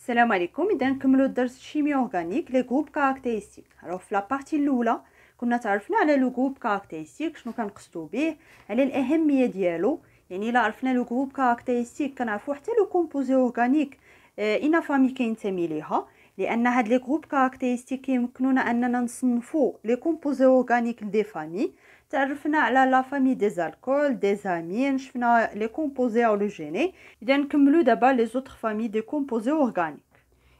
السلام عليكم. اذا نكملوا الدرس الشيمياء اورغانيك لي جروب كاركتيرستيك. الوغ في لابارتي الاولى كنا تعرفنا على لو جروب كاركتيرستيك شنو كنقصدوا به، على الاهميه ديالو. يعني الا عرفنا لو جروب كاركتيرستيك كنعرفوا حتى لو كومبوزي اورغانيك اين فامي كينتمي ليها، لان هاد لي جروب كاركتيرستيك كيمكنونا اننا نصنفوا لي كومبوزي اورغانيك دي فامي. تعرفنا على لا فامي دي زالكول دي زامين، شفنا لي كومبوزي اورجيني. اذا نكملوا دابا لي زوتر فامي دي كومبوزي اورغانيك.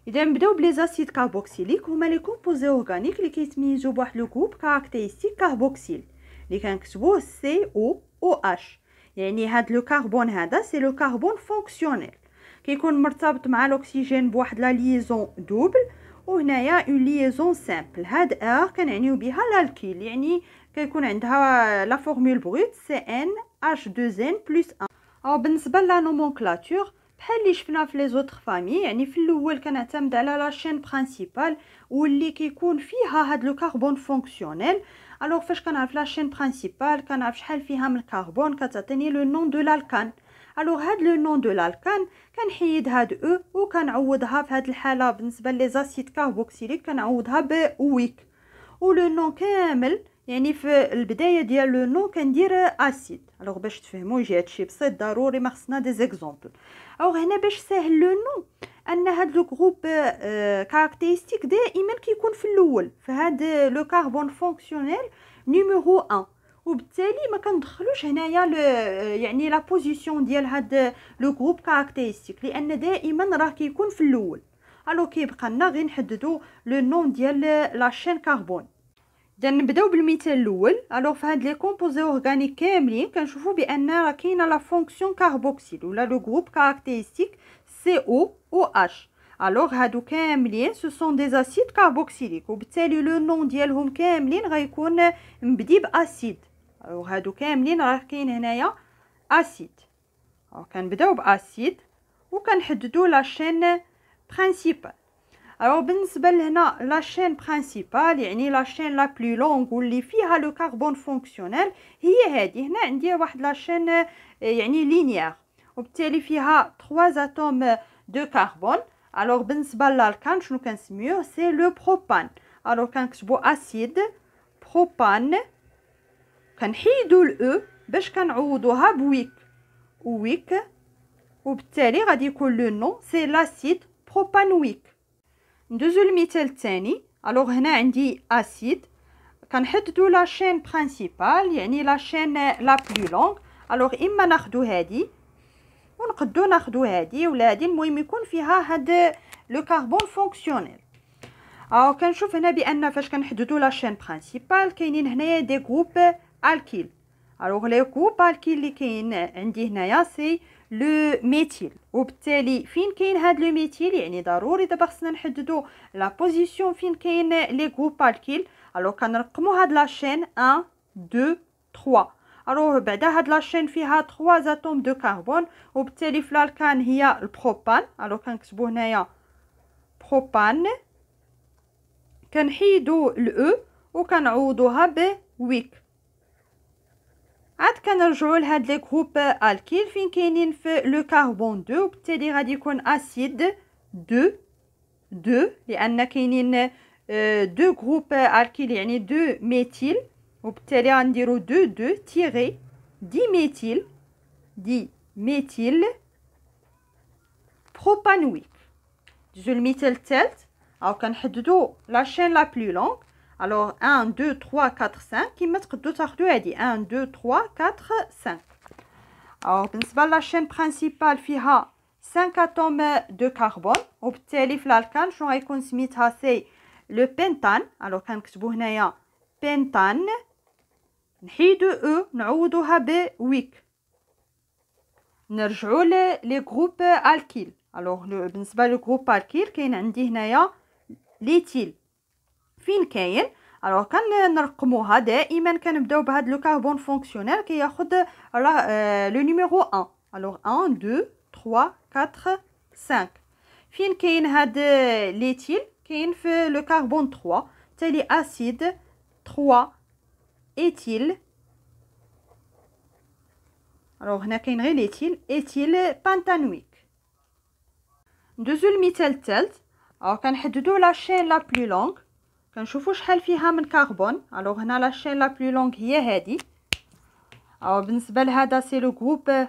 اذا نبداو بلي زاسيد كاربوكسيليك، هما لي كومبوزي اورغانيك اللي كيتميزوا بواحد لو جروب كاركتيرستيك كاربوكسيل اللي كنكتبوه سي او او اش. يعني هاد لو كربون هذا سي لو كربون فونكسيونيل، كيكون مرتبط مع الاكسجين بواحد لا ليزون دوبل، وهنايا اون ليزون سامبل. هاد ار كنعنيو بها الالكيل، يعني كيكون عندها لا فورمول بروت سي ان اش 2 ان بلس 1. او بالنسبه لا نومونكلاتور بحال اللي شفنا في لي زوتر فامي، يعني في الاول كنعتمد على لا شين برينسيپال واللي كيكون فيها هاد لو كربون فونكسيونيل. الوغ فاش كنعرف لا شين برينسيپال كنعرف شحال فيها من الكربون، كتعطيني لو نون دو لالكان. الوغ هاد لو نون دو لالكان كنحيد هاد او وكنعوضها في هاد الحاله بالنسبه لي زاسيد كاربوكسيليك كنعوضها ب ويك، ولو نون كامل يعني في البدايه ديال لو نون كندير اسيد. الوغ باش تفهموا يجي هادشي بسيط ضروري ما خصنا دي زيكزامبل. الوغ هنا باش ساهل لو نون ان هاد لو جروب كاركتيرستيك دائما كيكون في الاول في هاد لو كربون فونكسيونيل نيميرو 1، وبالتالي ما كندخلوش هنايا يعني لا بوزيسيون ديال هاد لو جروب كاركتيرستيك، لان دائما راه كيكون في الاول. الو كيبقى لنا غير نحددوا لو نون ديال لا شين كربون. اذا نبداو بالمثال الاول. الوغ في هاد لي كومبوزي اورغانيك كاملين كنشوفوا بان راه كاينه لا فونكسيون كاربوكسيل ولا لو جروب كاركتيرستيك سي او او اش. الوغ هادو كاملين سو سون دي اسيد كاربوكسيليك، وبالتالي لو نون ديالهم كاملين غيكون مبدي باسيد. الوغ هادو كاملين راه كاين هنايا اسيد. كنبداو باسيد وكنحددوا لا شين برينسيپال. الوغ بالنسبه لهنا لا شين برينسيپال يعني لا شين لا بلو لونغ واللي فيها لو كربون فونكسيونيل هي هذه. هنا عندي واحد لا شين يعني لينيير، وبالتالي فيها 3 اتوم دو كربون. الوغ بالنسبه للالكان شنو كنسميوه؟ سي لو بروبان. الوغ كنكتبوا اسيد بروبان، كنحيدوا الاو باش كنعوضوها بويك ويك، وبالتالي غادي يكون لو نون سي لاسيد بروبانويك. ندوزو المثال الثاني. الوغ هنا عندي اسيد، كنحددوا لا شين برينسيپال يعني لا شين لا بلو لونغ. الوغ اما ناخدو هادي ونقدو ناخدو هادي ولا هادي، المهم يكون فيها هاد لو كربون فونكسيونيل. كنشوف هنا بان فاش كنحددوا لا شين برينسيپال كاينين هنايا دي جروب الكيل. الوغ لي جروب الكيل اللي كاين عندي هنايا سي لو ميثيل، وبالتالي فين كاين هاد لو ميثيل يعني ضروري دابا خصنا نحددوا لا بوزيسيون فين كاين لي جروب الكيل. الوغ كنرقموا هاد لا شين 1 2 3. الوغ بعدا هاد لا شين فيها 3 اتوم دو كربون، وبالتالي في الالكان هي البروبان. الوغ كنكتبوا هنايا بروبان، كنحيدوا الاو وكنعوضوها ب ويك. عاد كنرجعوا لهاد لي جروب الكيل فين كاينين في لو كربون 2، وبالتالي غادي يكون اسيد 2 لان كاينين دو جروب الكيل يعني 2 ميثيل، وبالتالي غنديروا 2 تيري دي ميثيل بروبانويك. دوزو المثال الثالث. كنحددوا لا شين لا بلو لونغ. الوغ 1 2 3 4 5 كيما تقدروا تاخذوا هذه 1 2 3 4 5. بالنسبه لا شين برينسيپال فيها 5 اتوم دو كربون، وبالتالي في الالكان شنو غيكون سميتها؟ سي لو بنتان. الوغ كنكتبوا هنايا بنتان، نحيدو او نعوضوها ب ويك. نرجعوا لي جروب الكيل. الوغ بالنسبه لو جروب الكيل كاين عندي هنايا ليتيل. فين كاين؟ الوغ كنرقموها دائما، كنبداو بهاد لو كربون فونكسيونيل كياخد لو نيميرو 1. الوغ 1 2 3 4 5. فين كاين هاد ليتيل؟ كاين في لو كربون 3، تالي اسيد 3 ايتيل. الوغ هنا كاين غير ليتيل بانتانويك. ندوزو المثال الثالث. كنحددو لا شين لا بلو لونغ، كنشوفو شحال فيها من كربون. هنا لا شين لا بلو لونغ هي هادي. بالنسبه لهذا سي لو جروب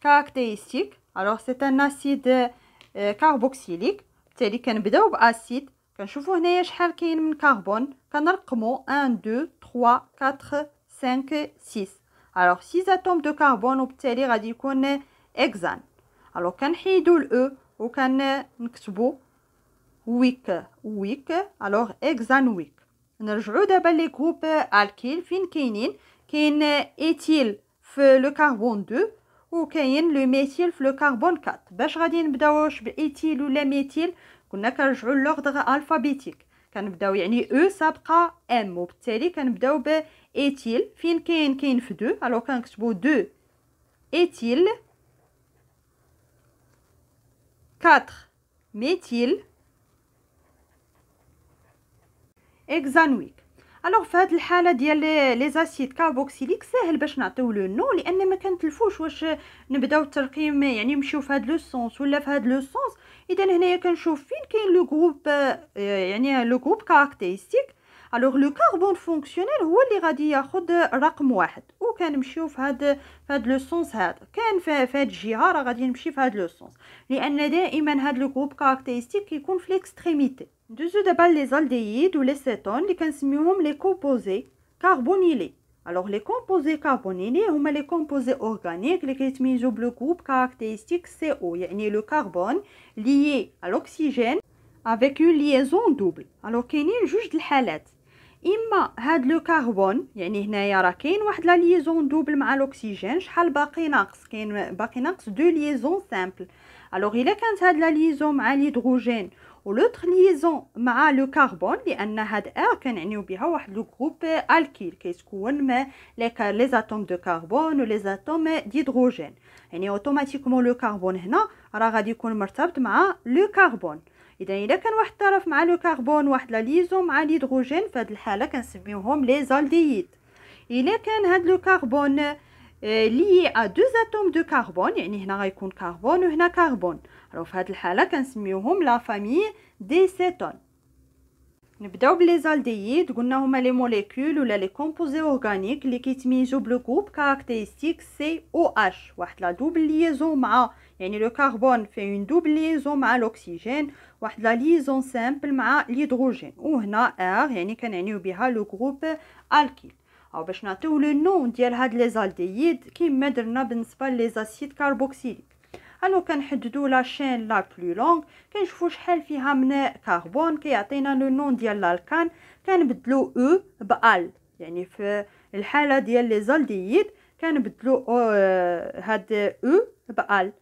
كاركتيرستيك. سي ان اسيد كاربوكسيليك، بالتالي كنبداو باسيد. كنشوفو هنايا شحال كاين من كربون، كنرقمو 1 2 3 4 5 6. 6 اتوم دو كربون، وبالتالي غادي يكون اكزان. كنحيدو الاو وكنكتبو ويك ويك. اكزان ويك. نرجعو دابا لي جروب الكيل. فين كاينين؟ كاين ايتيل في لو كربون 2 وكاين لو ميثيل في لو كربون 4. باش غادي نبداوش بايتيل ولا ميثيل كنا كنرجعو لوردر الفابيتيك. كنبداو يعني او سابقه ام، وبالتالي كنبداو بايتيل. فين كاين في 2. كنكتبو 2 ايتيل 4 ميثيل اكزانويك. في هذه الحاله ديال لي زاسيد كاربوكسيليك ساهل باش نعطيو لو نو، لان ما كنتلفوش واش نبداو الترقيم يعني نمشيو في هذا لو سونس ولا في هذا لو سونس. اذا هنايا كنشوف فين كاين لو جروب، يعني لو جروب كاركتيرستيك. لو كربون فونكسيونيل هو اللي غادي ياخذ رقم 1، وكنمشيو في هذا لو سونس. هذا كان في هذه الجهه راه غادي نمشي في هذا لو سونس، لان دائما هذا لو جروب كاركتيرستيك كيكون في ليكستريميتي. ندوزو دابا لي زالدييد و لي سيتون اللي كنسميوهم لي كومبوزي كاربونيلي. لي كومبوزي كاربونيلي هما لي كومبوزي اورغانيك اللي كيتميزوا بلو جروب كاركتيرستيك سي او، يعني لو كربون ليي à l'oxygène avec une liaison double. كاينين جوج د الحالات، اما هاد لو كربون يعني هنايا راه كاين واحد لا ليزون دوبل مع الاكسجين، شحال باقي ناقص؟ كاين باقي ناقص دو ليزون سامبل. الا كانت هاد لا ليزون مع الهيدروجين ولوتر ليزون مع لو كربون، لان هاد كنعنيو بها واحد لو جروب الكيل كيتكون ما لي زاتوم دو كربون و لي زاتوم دهيدروجين، يعني اوتوماتيكمون لو كربون هنا راه غادي يكون مرتبط مع لو كربون. اذا كان واحد الطرف مع لو كربون واحد لا ليزون مع الهيدروجين، في هذه الحاله كنسميوهم لي زالدييد. الا كان هاد لو كربون لي ا دو اتوم دو كربون، يعني هنا غيكون كربون وهنا كربون، في هذه الحاله كنسميوهم لا فامي دي سيتون. نبداو بلي زالدييد. قلنا هما لي موليكول ولا لي كومبوزي اورغانيك اللي كيتميزوا بلو جروب كاركتيرستيك سي او اش، واحد لا دوبل ليزون مع، يعني لو كربون في اون دوبل ليزون مع الاكسجين، واحد لا ليزون سامبل مع الهيدروجين، وهنا ار يعني كنعنيو بها لو جروب الكيل. باش نعطيو لو نون ديال هاد لي زالدييد كيما درنا بالنسبه لي زاسيد كاربوكسيليك. كنحددو لا شين لا بلو لونغ، كنشوفو شحال فيها من كربون، كيعطينا لو نون ديال الالكان، كنبدلو او بال، يعني في الحاله ديال لي زالدييد كنبدلو هاد او بال.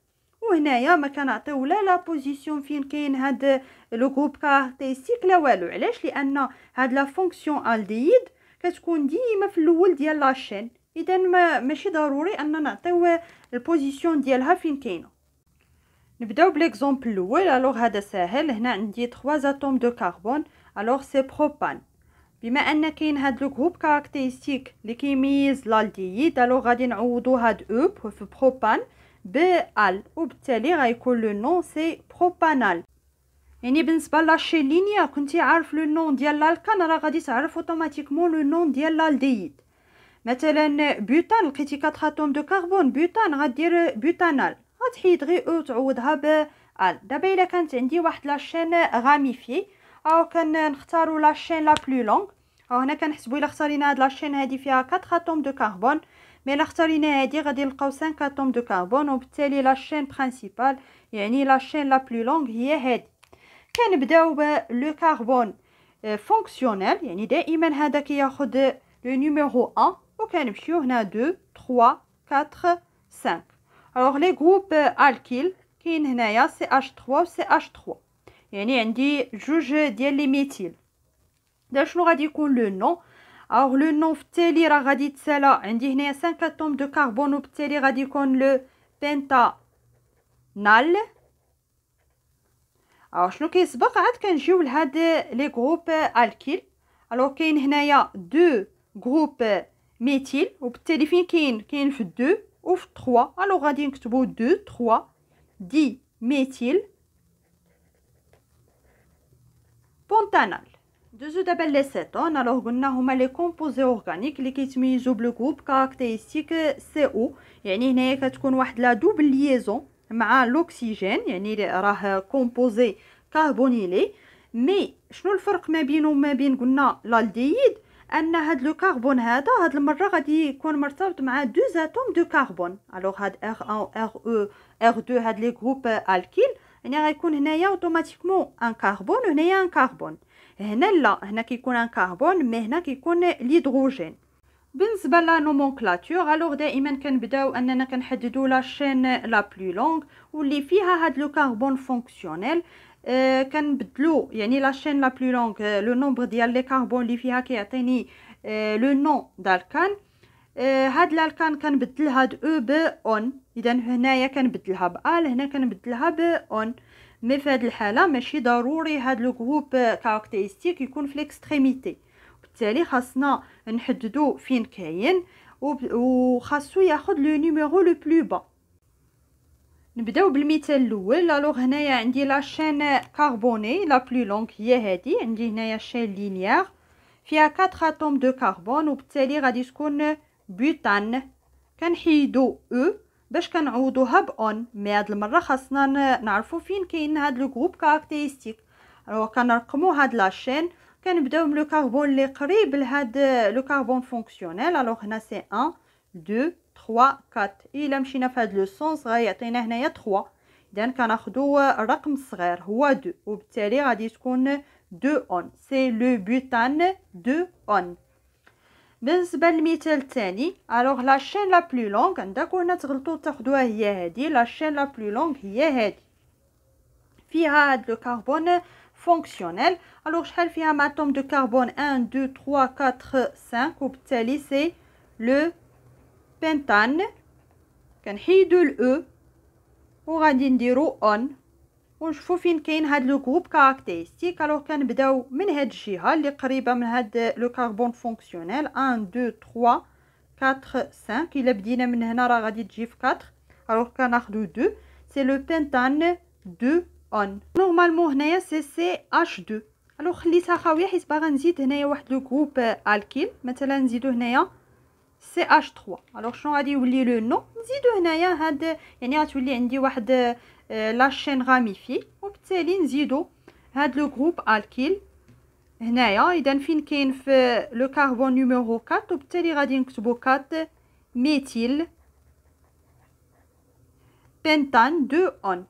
وهنايا ما كنعطيو لا بوزيسيون فين كاين هاد لو جروب كاركتيرستيك لا والو. علاش؟ لان هاد لا فونكسيون الدييد كتكون ديما في الاول ديال لاشين، اذا ماشي ضروري ان نعطيو البوزيسيون ديالها فين كاينه. نبداو بليكزومبل الاول. هذا ساهل، هنا عندي 3 اتوم دو كربون، سي بروبان. بما ان كاين هاد لو جروب كاركتيرستيك اللي كيميز الالدييد، غادي نعوضو هاد او في بروبان بال، وبالتالي غيكون لو نون سي بروبانال. يعني بالنسبه لاشين لينيا كنتي عارف لو نون ديال الالكان، راه غادي تعرف اوتوماتيكمون لو نون ديال الالدييد. مثلا بوتان لقيتي 4 اتوم دو كربون، بوتان غدير بوتانال، غتحيد غير او تعوضها بال. دابا الا كانت عندي واحد لاشين غاميفي، كنختاروا لاشين لا بلو لونغ. هنا كنحسبوا الا اختارينا هاد لاشين هادي فيها 4 اتوم دو كربون، مي الا اختارينا هادي غادي نلقاو 5 اتوم دو كربون، وبالتالي لاشين برينسيپال يعني لاشين لا بلو لونغ هي هادي. كنبداو بلو كربون فونكسيونيل، يعني دائما هذا كياخذ لو نيميرو 1، وكنمشيو هنا 2 3 4 5. لي جروب الكيل كاين هنايا CH3 و CH3، يعني عندي جوج ديال لي ميثيل. دا شنو غادي يكون لو نون؟ لو نون في التالي راه غادي يتسالى، عندي هنايا 5 اتوم دو كربون، وبالتالي غادي يكون لو بنتانال. شنو كيسبق؟ عاد كنجيو لهاد لي جروب الكيل. كاين هنايا 2 جروب ميثيل، وبالتالي فين كاين في 2 وفي 3. غادي نكتبو 2 3 دي ميثيل بونتانال. دوزو دابا لي سيتون. الوغ قلنا هما لي كومبوزي اورغانيك اللي كيتميزوا بلو جروب كاركتيرستيك سي او، يعني هنايا كتكون واحد لا دوبل ليزون مع لوكسيجين، يعني راه كومبوزي كربونيلي. مي شنو الفرق ما بينه وما بين قلنا الالديد؟ ان هاد لو كربون هذا هاد المره غادي يكون مرتبط مع دو اتوم دو كربون. الوغ هاد ار1 ار او ار2 هاد لي جروب الكيل، يعني غيكون هنايا اوتوماتيكمون ان كربون وهنايا ان كربون. هنا لا، هنا كيكون ان كربون مي هنا كيكون الهيدروجين. بالنسبه لا نومونكلاتور، الوغ دائما كنبداو اننا كنحددوا لا شين لا بلو لونغ واللي فيها هاد لو كربون فونكسيونيل. كنبدلو يعني لا شين لا بلو لونغ لو نومبر ديال لي كربون اللي فيها كيعطيني لو نون دالكان. هاد الالكان كنبدل هاد او ب اون، اذا هنايا كنبدلها بال، هنا كنبدلها ب اون. مي في هاد الحاله ماشي ضروري هاد لو جروب كاركتيرستيك يكون في ليكستريميتي، بالتالي خاصنا نحددو فين كاين وخاصو ياخذ لو نيميرو لو بلو با. نبداو بالمثال الاول. الوغ هنايا عندي لا شين كربوني لا بلو لونغ هي هادي، عندي هنايا شين لينيير فيها 4 اتوم دو كربون وبالتالي غادي تكون بوتان. كنحيدو او باش كنعوضوها بون، مي هاد المره خاصنا نعرفو فين كاين هاد لو جروب كاركتيرستيك. الوغ كنرقمو هاد لاشين، كنبداو من لو كربون اللي قريب لهاد لو كربون فونكسيونيل. الوغ هنا سي 1 2 3 4. الا مشينا في هاد لو سونس غيعطينا هنايا 3، اذا كناخدو الرقم الصغير هو 2 وبالتالي غادي تكون 2 اون. سي لو بوتان 2 اون. بالنسبه للمثال الثاني، الوغ لا شين لا بلو لونغ عندك وهنا تغلطوا تاخذوها هي هادي. لا شين لا بلو لونغ هي هادي، فيها هاد لو كربون فونكسيونيل. الوغ شحال فيها مع اتوم دو كربون 1 2 3 4 5 وبالتالي سي لو بنتان. كنحيدو الاو وغادي نديرو اون ونشوفو فين كاين هاد لو جروب كاركتيرستيك. الوغ كنبداو من هاد الجهه اللي قريبه من هاد لو كربون فونكسيونيل 1 2 3 4 5. الا بدينا من هنا راه غادي تجي في 4. الوغ كناخدو 2 سي لو بنتان 2 اون. نورمالمون هنايا سي اش 2. الوغ خليتها خاويه حيت باغا نزيد هنايا واحد لو جروب الكيل، مثلا نزيدو هنايا سي اش 3. الوغ شنو غادي يولي لو نو؟ نزيدو هنايا هاد، يعني غتولي عندي واحد لا شين غاميفي وبالتالي نزيدو هاد لو جروب الكيل هنايا. اذا فين كاين في لو كربون نيميرو 4 وبالتالي غادي نكتبو 4 ميثيل بنتان 2 اون.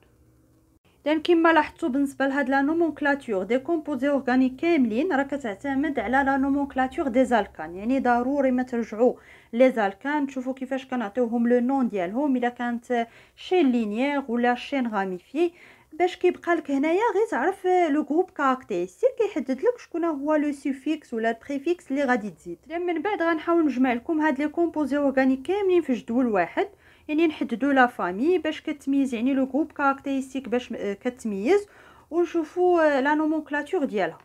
اذا كما لاحظتوا بالنسبه لهاد لا نومونكلاتور دي كومبوزي اورغانيك كاملين راه كتعتمد على لا نومونكلاتور دي زالكان، يعني ضروري ما ترجعوا لي زالكان تشوفوا كيفاش كنعطيوهم لو نون ديالهم، الا كانت شين لينيير ولا شين غاميفي، باش كيبقى لك هنايا غير تعرف لو جروب كاركتيرستيك كيحدد لك شكون هو لو سوفيكس ولا البريفيكس اللي غادي تزيد. من بعد غنحاول نجمع لكم هاد لي كومبوزي اورغانيك كاملين في جدول واحد، يعني نحددوا لا فامي باش كتميز، يعني لو جروب كاركتيرستيك باش كتميز، ونشوفوا لا نومونكلاتور ديالها.